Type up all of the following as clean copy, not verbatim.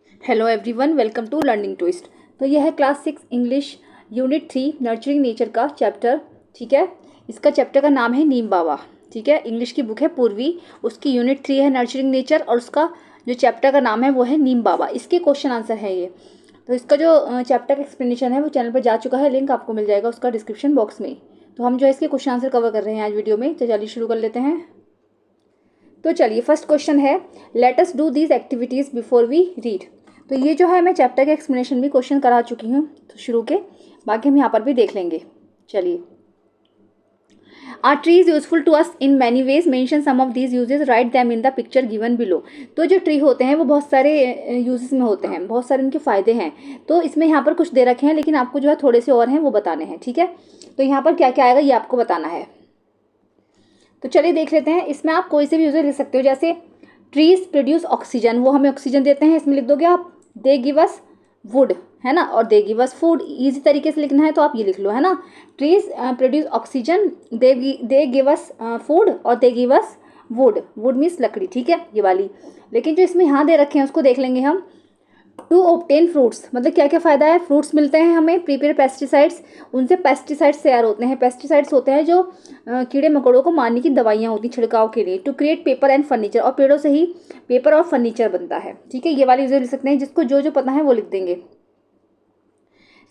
Hello everyone, welcome to Learning Twist. तो यह है class 6 English unit 3 nurturing nature का चैप्टर। ठीक है, इसका चैप्टर का नाम है नीम बाबा। ठीक है, इंग्लिश की बुक है पूर्वी, उसकी यूनिट 3 है नर्चरिंग नेचर और उसका जो चैप्टर का नाम है वो है नीम बाबा। इसके क्वेश्चन आंसर है ये। तो इसका जो चैप्टर का एक्सप्लेनेशन है वो चैनल पर जा चुका है, लिंक आपको मिल जाएगा उसका डिस्क्रिप्शन बॉक्स में। तो हम जो है इसके क्वेश्चन आंसर कवर कर रहे हैं आज वीडियो में। तो चलिए शुरू कर लेते हैं। तो चलिए फर्स्ट क्वेश्चन है, let us do these activities before we read. तो ये जो है मैं चैप्टर के एक्सप्लेनेशन भी क्वेश्चन करा चुकी हूँ तो शुरू के, बाकी हम यहाँ पर भी देख लेंगे। चलिए, are trees useful to us in many ways, mention some of these uses, write them in the picture given below. तो जो ट्री होते हैं वो बहुत सारे यूजेस में होते हैं, बहुत सारे उनके फ़ायदे हैं। तो इसमें यहाँ पर कुछ दे रखे हैं लेकिन आपको जो है थोड़े से और हैं वो बताने हैं। ठीक है, तो यहाँ पर क्या क्या आएगा ये आपको बताना है। तो चलिए देख लेते हैं। इसमें आप कोई से भी यूज़र लिख सकते हो, जैसे ट्रीज प्रोड्यूस ऑक्सीजन, वो हमें ऑक्सीजन देते हैं, इसमें लिख दोगे आप दे गिव अस वुड, है ना, और they give us food. Easy तरीके से लिखना है तो आप ये लिख लो, है ना। Trees produce oxygen, they give us food और they give us wood. Wood means लकड़ी, ठीक है, ये वाली। लेकिन जो इसमें यहाँ दे रखे हैं उसको देख लेंगे हम। टू ऑब्टेन फ्रूट्स, मतलब क्या क्या फ़ायदा है। फ्रूट्स मिलते हैं हमें, प्रिपेयर पेस्टिसाइड्स, उनसे पेस्टिसाइड्स तैयार होते हैं। पेस्टिसाइड्स होते हैं जो कीड़े मकोड़ों को मारने की दवाइयाँ होती हैं छिड़काव के लिए। To create paper and furniture, और पेड़ों से ही पेपर और फर्नीचर बनता है। ठीक है, ये वाली यूज़र लिख सकते हैं, जिसको जो जो पता है वो लिख देंगे।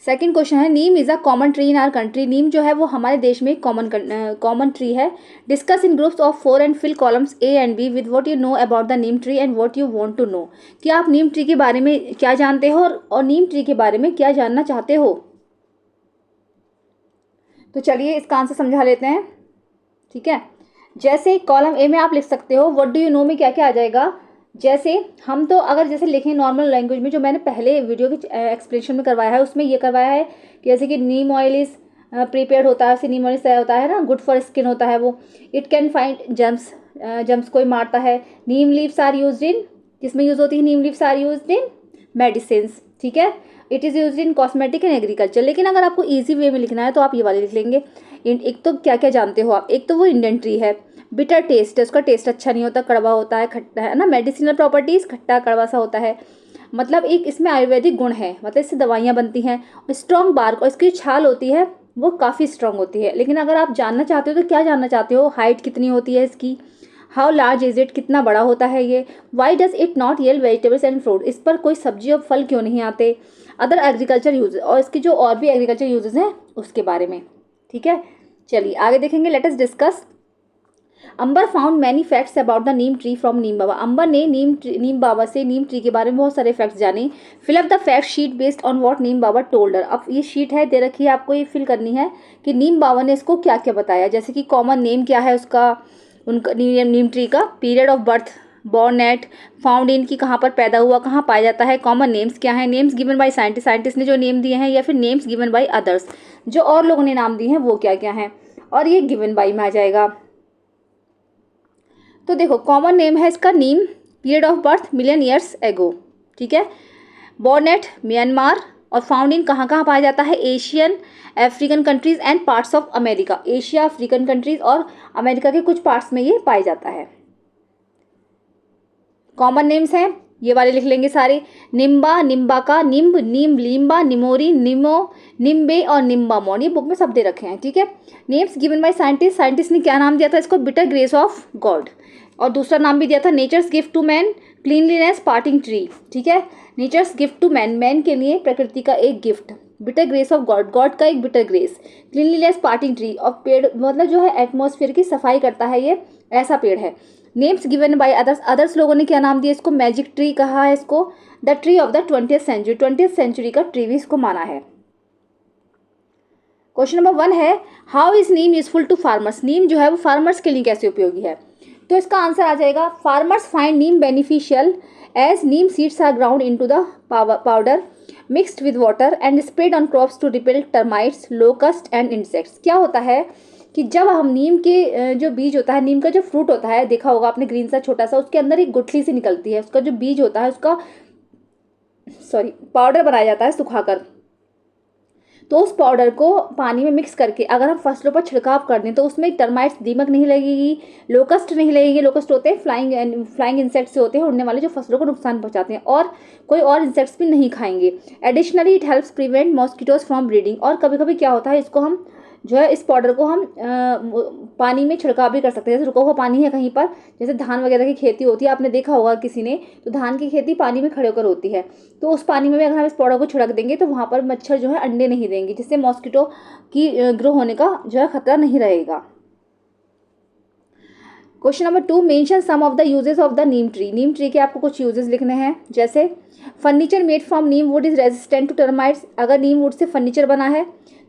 सेकंड क्वेश्चन है, neem is a common tree in our country. Neem जो है वो हमारे देश में कॉमन ट्री है। Discuss in groups of 4 and fill columns A and B with what you know about the neem tree and what you want to know. कि आप नीम tree के बारे में क्या जानते हो और नीम ट्री के बारे में क्या जानना चाहते हो। तो चलिए इसका आंसर समझा लेते हैं। ठीक है, जैसे कॉलम ए में आप लिख सकते हो व्हाट डू यू नो में क्या क्या आ जाएगा। जैसे हम तो अगर जैसे लिखें नॉर्मल लैंग्वेज में, जो मैंने पहले वीडियो के एक्सप्लेनेशन में करवाया है उसमें ये करवाया है कि जैसे कि नीम ऑयल इज़ प्रिपेयर्ड होता है, उससे नीम ऑयल से होता है ना, गुड फॉर स्किन होता है वो। It can find germs, germs कोई मारता है। Neem leaves are used in, किसमें यूज़ होती है neem leaves are used in medicine. ठीक है, it is used in cosmetic and agriculture. लेकिन अगर आपको ईजी वे में लिखना है तो आप ये वाले लिख लेंगे। एक तो क्या क्या जानते हो आप, एक तो वो इंडियन ट्री है, बिटर टेस्ट है, उसका टेस्ट अच्छा नहीं होता, कड़वा होता है, खट्टा है ना। मेडिसिनल प्रॉपर्टीज़, खट्टा कड़वा सा होता है। मतलब एक इसमें आयुर्वेदिक गुण है, मतलब इससे दवाइयाँ बनती हैं। स्ट्रॉन्ग बार्क, और इसकी छाल होती है वो काफ़ी स्ट्रॉन्ग होती है। लेकिन अगर आप जानना चाहते हो तो क्या जानना चाहते हो, हाइट कितनी होती है इसकी, हाउ लार्ज इज इट, कितना बड़ा होता है ये, why does it not yield vegetables and fruit, इस पर कोई सब्जी और फल क्यों नहीं आते, अदर एग्रीकल्चर यूज, और इसकी जो और भी एग्रीकल्चर यूजेस हैं उसके बारे में। ठीक है, चलिए आगे देखेंगे। Let us discuss. Ambar found many facts about the neem tree from Neem Baba. Ambar ने नीम बाबा से नीम ट्री के बारे में बहुत सारे फैक्ट्स जाने। Fill up the fact sheet based on what Neem Baba told her. अब ये शीट है दे रखी है, आपको ये फिल करनी है कि नीम बाबा ने इसको क्या क्या बताया। जैसे कि कॉमन नेम क्या है उसका, उनका नीम ट्री का, period of birth, born at, found in की कहाँ पर पैदा हुआ, कहाँ पाया जाता है, कॉमन नेम्स क्या है, names given by scientist, scientist ने जो नेम दिए हैं, या फिर नेम्स गिवन बाय अदर्स, जो और लोगों ने नाम दिए हैं वो क्या क्या हैं, और ये गिवन बाय में आ जाएगा। तो देखो कॉमन नेम है इसका neem, period of birth million years ago, ठीक है, बॉर्न एट म्यांमार, और फाउंड इन कहाँ कहाँ पाया जाता है, Asian, African countries and parts of America, Asia, African countries और अमेरिका के कुछ पार्ट्स में ये पाया जाता है। कॉमन नेम्स हैं ये वाले लिख लेंगे सारे, निम्बा, निम्बाका, निम्ब, नीम, लीम्बा, निमोरी, निमो, निम्बे और निम्बामोन, ये बुक में सब दे रखे हैं। ठीक है, names given by scientist, scientist ने क्या नाम दिया था इसको, बिटर ग्रेस ऑफ गॉड, और दूसरा नाम भी दिया था nature's gift to man, cleanliness parting tree. ठीक है, nature's gift to man, man के लिए प्रकृति का एक gift, bitter grace of God, God का एक bitter grace, cleanliness parting tree, और पेड़ मतलब जो है एटमॉस्फेयर की सफाई करता है, ये ऐसा पेड़ है। Names given by others, others लोगों ने क्या नाम दिया इसको, मैजिक ट्री कहा है इसको, the tree of the 20th century, 20th century का ट्री भी इसको माना है। क्वेश्चन नंबर 1 है, how is neem useful to farmers. Neem जो है वो फार्मर्स के लिए कैसे उपयोगी है। तो इसका आंसर आ जाएगा, farmers find neem beneficial as neem seeds are ground into the powder mixed with water and spread on crops to repel termites, locust and insects. क्या होता है कि जब हम नीम के जो बीज होता है, नीम का जो फ्रूट होता है, देखा होगा आपने ग्रीन सा छोटा सा, उसके अंदर एक गुठली सी निकलती है, उसका जो बीज होता है उसका पाउडर बनाया जाता है सुखाकर। तो उस पाउडर को पानी में मिक्स करके अगर हम फसलों पर छिड़काव कर दें तो उसमें टर्माइट्स, दीमक नहीं लगेगी, लोकस्ट नहीं लगेगी। लोकस्ट होते हैं फ्लाइंग इंसेक्ट्स से होते हैं, उड़ने वाले, जो फसलों को नुकसान पहुंचाते हैं, और कोई और इंसेक्ट्स भी नहीं खाएंगे। Additionally it helps prevent mosquitoes from breeding. और कभी कभी क्या होता है, इसको हम जो है इस पाउडर को हम पानी में छिड़काव भी कर सकते हैं। जैसे रुका हुआ पानी है कहीं पर, जैसे धान वगैरह की खेती होती है, आपने देखा होगा किसी ने, तो धान की खेती पानी में खड़े होकर होती है, तो उस पानी में भी अगर हम इस पाउडर को छिड़क देंगे तो वहाँ पर मच्छर जो है अंडे नहीं देंगे, जिससे मॉस्किटो की ग्रो होने का जो है खतरा नहीं रहेगा। Question number 2, mention some of the uses of the neem tree. Neem tree के आपको कुछ यूजेस लिखने हैं, जैसे furniture made from neem wood is resistant to termites. अगर नीम वुड से फर्नीचर बना है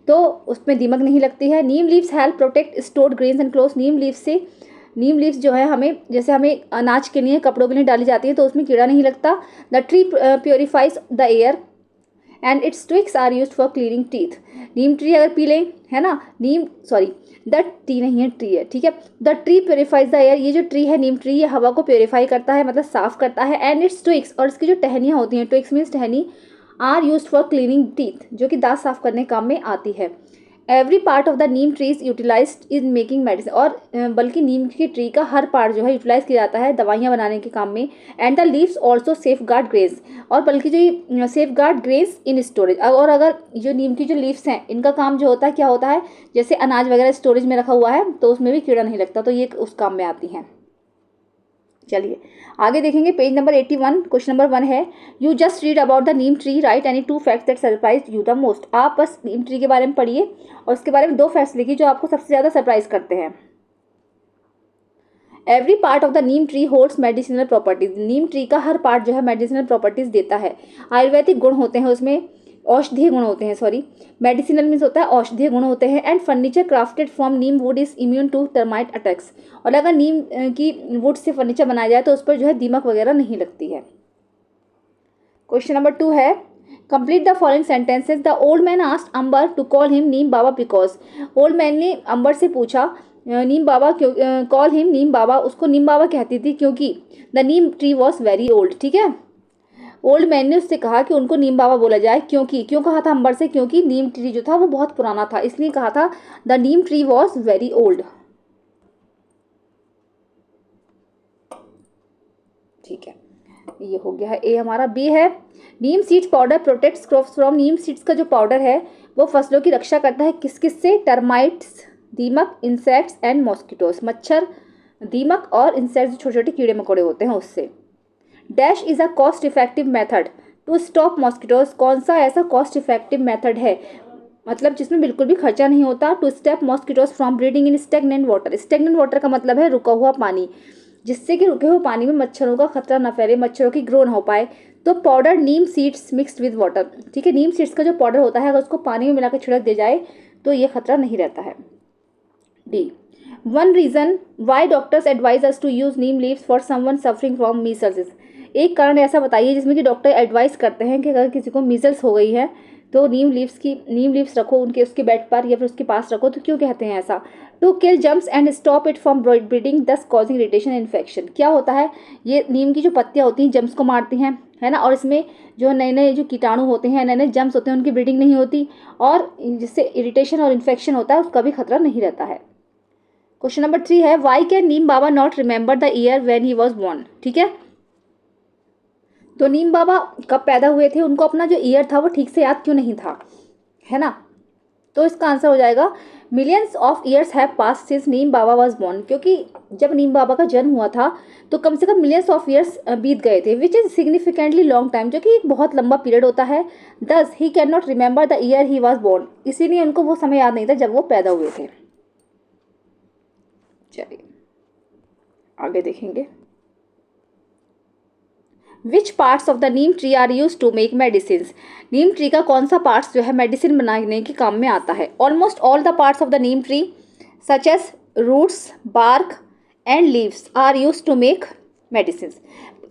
तो उसमें दीमक नहीं लगती है। Neem leaves help protect stored grains and clothes. Neem leaves जो है हमें, जैसे हमें अनाज के लिए, कपड़ों के लिए डाली जाती है, तो उसमें कीड़ा नहीं लगता। The tree purifies the air and its twigs are used for cleaning teeth. Neem tree अगर पी लें, है ना, द टी नहीं है, ट्री है, ठीक है। The tree purifies the air. ये जो ट्री है, नीम ट्री, ये हवा को प्योरीफाई करता है, मतलब साफ करता है। एंड इट्स ट्विक्स, और इसकी जो टहनियाँ होती हैं, ट्विक्स मीन्स टहनी, are used for cleaning teeth, जो कि दांत साफ करने काम में आती है। Every part of the neem tree is utilized in making medicine. और बल्कि नीम की ट्री का हर पार्ट जो है यूटिलाइज किया जाता है दवाइयाँ बनाने के काम में। And the leaves also safe guard grains. और बल्कि जो safe guard grains in storage. और अगर जो नीम की जो लीव्स हैं, इनका काम जो होता है, क्या होता है, जैसे अनाज वगैरह स्टोरेज में रखा हुआ है तो उसमें भी कीड़ा नहीं लगता, तो ये उस काम में आती हैं। चलिए आगे देखेंगे, पेज नंबर 81, क्वेश्चन नंबर 1 है, you just read about the neem tree, right any 2 facts that surprise you the most. आप बस नीम ट्री के बारे में पढ़िए और उसके बारे में 2 फैक्ट्स लिखिए जो आपको सबसे ज़्यादा सरप्राइज करते हैं। Every part of the neem tree holds medicinal properties. Neem tree का हर पार्ट जो है मेडिसिनल प्रॉपर्टीज देता है। आयुर्वेदिक गुण होते हैं उसमें, औषधीय गुण होते हैं, सॉरी, मेडिसिनल मीन्स होता है औषधीय गुण होते हैं। And furniture crafted from neem wood is immune to termite attacks. और अगर नीम की वुड से फर्नीचर बनाया जाए तो उस पर जो है दीमक वगैरह नहीं लगती है। क्वेश्चन नंबर 2 है, complete the following sentences. The old man asked Ambar to call him Neem Baba because. Old man ने अंबर से पूछा नीम बाबा क्यों, कॉल हिम नीम बाबा, उसको नीम बाबा कहती थी क्योंकि the neem tree was very old. ठीक है, ओल्ड मैन ने उससे कहा कि उनको नीम बाबा बोला जाए, क्योंकि, क्यों कहा था अंबर से, क्योंकि नीम ट्री जो था वो बहुत पुराना था, इसलिए कहा था the neem tree was very old. ठीक है, ये हो गया है ए हमारा। बी है, neem seeds powder protects crops from. Neem seeds का जो पाउडर है वो फसलों की रक्षा करता है, किस किस से, टर्माइट्स, दीमक, इंसेक्ट्स एंड मॉस्किटोस। मच्छर, दीमक और इंसेक्ट्स, छोटे छोटे कीड़े मकोड़े होते हैं उससे। Dash is a cost effective method to stop mosquitoes. कौन सा ऐसा कॉस्ट इफेक्टिव मेथड है, मतलब जिसमें बिल्कुल भी खर्चा नहीं होता, to stop mosquitoes from breeding in stagnant water. Stagnant water का मतलब है रुका हुआ पानी, जिससे कि रुके हुए पानी में मच्छरों का खतरा न फैले, मच्छरों की ग्रो ना हो पाए। तो powder Neem seeds mixed with water. ठीक है, नीम सीड्स का जो पाउडर होता है अगर उसको पानी में मिलाकर छिड़क दिया जाए तो ये खतरा नहीं रहता है। D, one reason why doctors advise us to use neem leaves for someone suffering from measles. एक कारण ऐसा बताइए जिसमें कि डॉक्टर एडवाइस करते हैं कि अगर किसी को मीजल्स हो गई है तो नीम लीव्स रखो उनके, उसके बेड पर या फिर उसके पास रखो। तो क्यों कहते हैं ऐसा, to kill germs and stop it from breeding thus causing irritation infection. क्या होता है, ये नीम की जो पत्तियां होती हैं जम्स को मारती हैं, है ना, और इसमें जो नए नए जो कीटाणु होते हैं, नए नए जम्स होते हैं, उनकी ब्रीडिंग नहीं होती और जिससे इरिटेशन और इन्फेक्शन होता है उसका भी खतरा नहीं रहता है। क्वेश्चन नंबर 3 है, why can Neem Baba not remember the year when he was born. ठीक है, तो नीम बाबा कब पैदा हुए थे, उनको अपना जो ईयर था वो ठीक से याद क्यों नहीं था, है ना। तो इसका आंसर हो जाएगा millions of years have passed since Neem Baba was born. क्योंकि जब नीम बाबा का जन्म हुआ था तो कम से कम मिलियंस ऑफ ईयर्स बीत गए थे, which is significantly long time, जो कि एक बहुत लंबा पीरियड होता है। Thus he can not remember the year he was born, इसीलिए उनको वो समय याद नहीं था जब वो पैदा हुए थे। चलिए आगे देखेंगे, which parts of the neem tree are use to make medicine. Neem tree का कौन सा पार्ट्स जो है मेडिसिन बनाने के काम में आता है। Almost all the parts of the neem tree such as roots, bark and leaves are use to make medicine.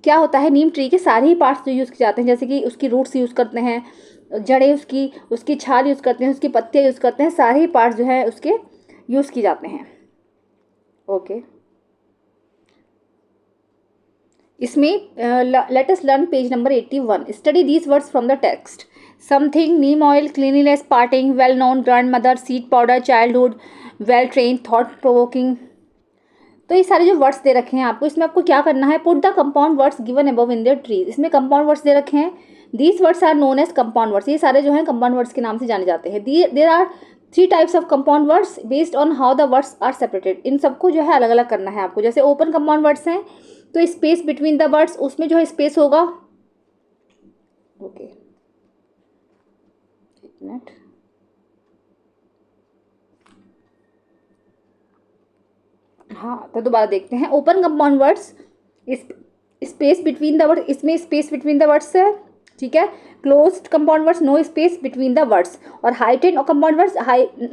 क्या होता है, नीम ट्री के सारे ही पार्ट्स जो यूज़ किए जाते हैं, जैसे कि उसकी रूट्स यूज़ करते हैं, जड़ें उसकी छाल यूज़ करते हैं, उसकी पत्तियाँ यूज़ करते हैं, सारे ही पार्ट्स जो है उसके यूज़ किए जाते हैं। ओके, इसमें let us learn page number 81, study these words from the text. Something, neem oil, cleanliness, parting, well known, grandmother, seed powder, childhood, well train, thought provoking. तो ये सारे जो वर्ड्स दे रखे हैं आपको, इसमें आपको क्या करना है, put the compound words given above in their trees. इसमें कंपाउंड वर्ड्स दे रखे हैं, these words are known as compound words. ये सारे जो हैं कंपाउंड वर्ड्स के नाम से जाने जाते हैं। There are 3 types of compound words based on how the words are separated. इन सबको जो है अलग अलग करना है आपको। जैसे ओपन कंपाउंड वर्ड्स हैं तो स्पेस बिटवीन द वर्ड्स, उसमें जो है स्पेस होगा। ओके, एक मिनट, हाँ तो दोबारा देखते हैं। Open compound words, space between the words, इसमें स्पेस बिटवीन द वर्ड्स है, ठीक है। Closed compound words, no space between the words. और हाइटेन और compound words,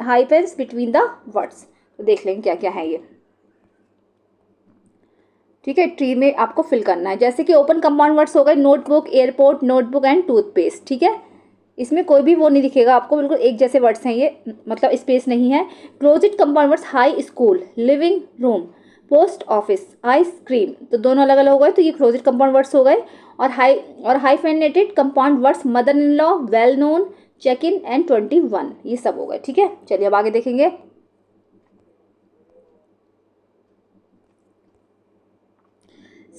hyphens between the words. तो देख लेंगे क्या क्या है ये, ठीक है। ट्री में आपको फिल करना है। जैसे कि ओपन कंपाउंड वर्ड्स हो गए notebook, airport, notebook and toothpaste, ठीक है। इसमें कोई भी वो नहीं दिखेगा आपको, बिल्कुल एक जैसे वर्ड्स हैं ये, मतलब स्पेस नहीं है। Closed compound words, high school, living room, post office, ice cream, तो दोनों अलग अलग हो गए, तो ये क्लोज्ड कंपाउंड वर्ड्स हो गए। और hyphenated compound words, mother in law, well known, check in and 21, ये सब हो गए, ठीक है। चलिए अब आगे देखेंगे।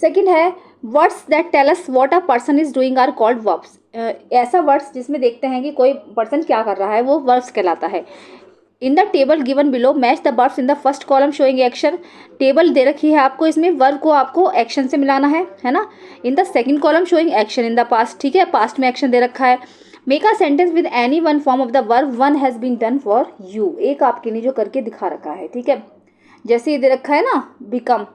सेकंड है words that tell us what a person is doing are called verbs. ऐसा वर्ड्स जिसमें देखते हैं कि कोई पर्सन क्या कर रहा है, वो वर्ब्स कहलाता है। In the table given below match the verbs in the first column showing action. Table दे रखी है आपको, इसमें वर्ब को आपको एक्शन से मिलाना है ना। In the second column showing action in the past, ठीक है, पास्ट में एक्शन दे रखा है। Make a sentence with any one form of the verb one has been done for you, एक आपके लिए जो करके दिखा रखा है, ठीक है। जैसे ये दे रखा है ना बिकम,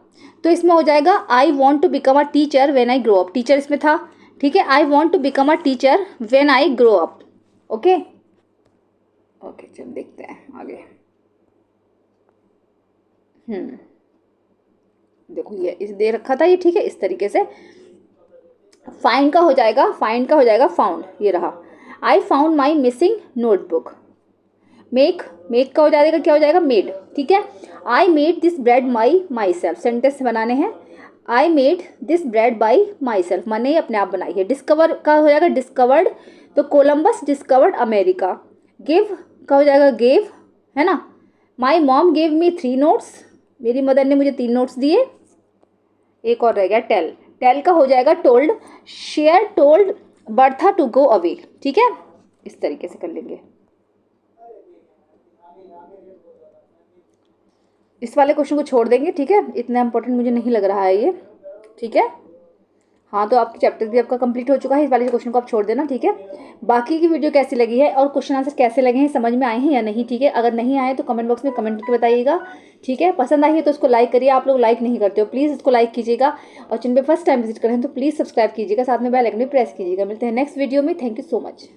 तो इसमें हो जाएगा I want to become a teacher when I grow up. Teacher इसमें था, ठीक है। I want to become a teacher when I grow up. Okay okay, चल देखते हैं आगे। देखो ये इस दे रखा था ये, ठीक है, इस तरीके से। फाइंड का हो जाएगा, फाइंड का हो जाएगा फाउंड, ये रहा। I found my missing notebook. Make, make का हो जाएगा, क्या हो जाएगा, मेड, ठीक है। I made this bread my self, sentence बनाने हैं। I made this bread by my self, मैंने अपने आप बनाई है। डिस्कवर का हो जाएगा डिस्कवर्ड, तो कोलम्बस डिस्कवर्ड अमेरिका। गिव का हो जाएगा गेव, है ना। My mom gave me 3 notes, मेरी मदर ने मुझे 3 नोट्स दिए। एक और रह गया टेल, टेल का हो जाएगा told. She told Bertha to go away, ठीक है, इस तरीके से कर लेंगे। इस वाले क्वेश्चन को छोड़ देंगे, ठीक है, इतना इंपॉर्टेंट मुझे नहीं लग रहा है ये, ठीक है। हाँ तो आपकी चैप्टर भी आपका कंप्लीट हो चुका है, इस वाले क्वेश्चन को आप छोड़ देना, ठीक है। बाकी की वीडियो कैसी लगी है और क्वेश्चन आंसर कैसे लगे हैं, समझ में आए हैं या नहीं, ठीक है। अगर नहीं आए तो कमेंट बॉक्स में कमेंट करके बताइएगा, ठीक है। पसंद आई है तो उसको लाइक करिए, आप लोग लाइक नहीं करते हो, प्लीज़ इसको लाइक कीजिएगा। और चैनल पे फर्स्ट टाइम विजिट करें तो प्लीज़ सब्सक्राइब कीजिएगा, साथ में बेल आइकन भी प्रेस कीजिएगा। मिलते हैं नेक्स्ट वीडियो में, थैंक यू सो मच।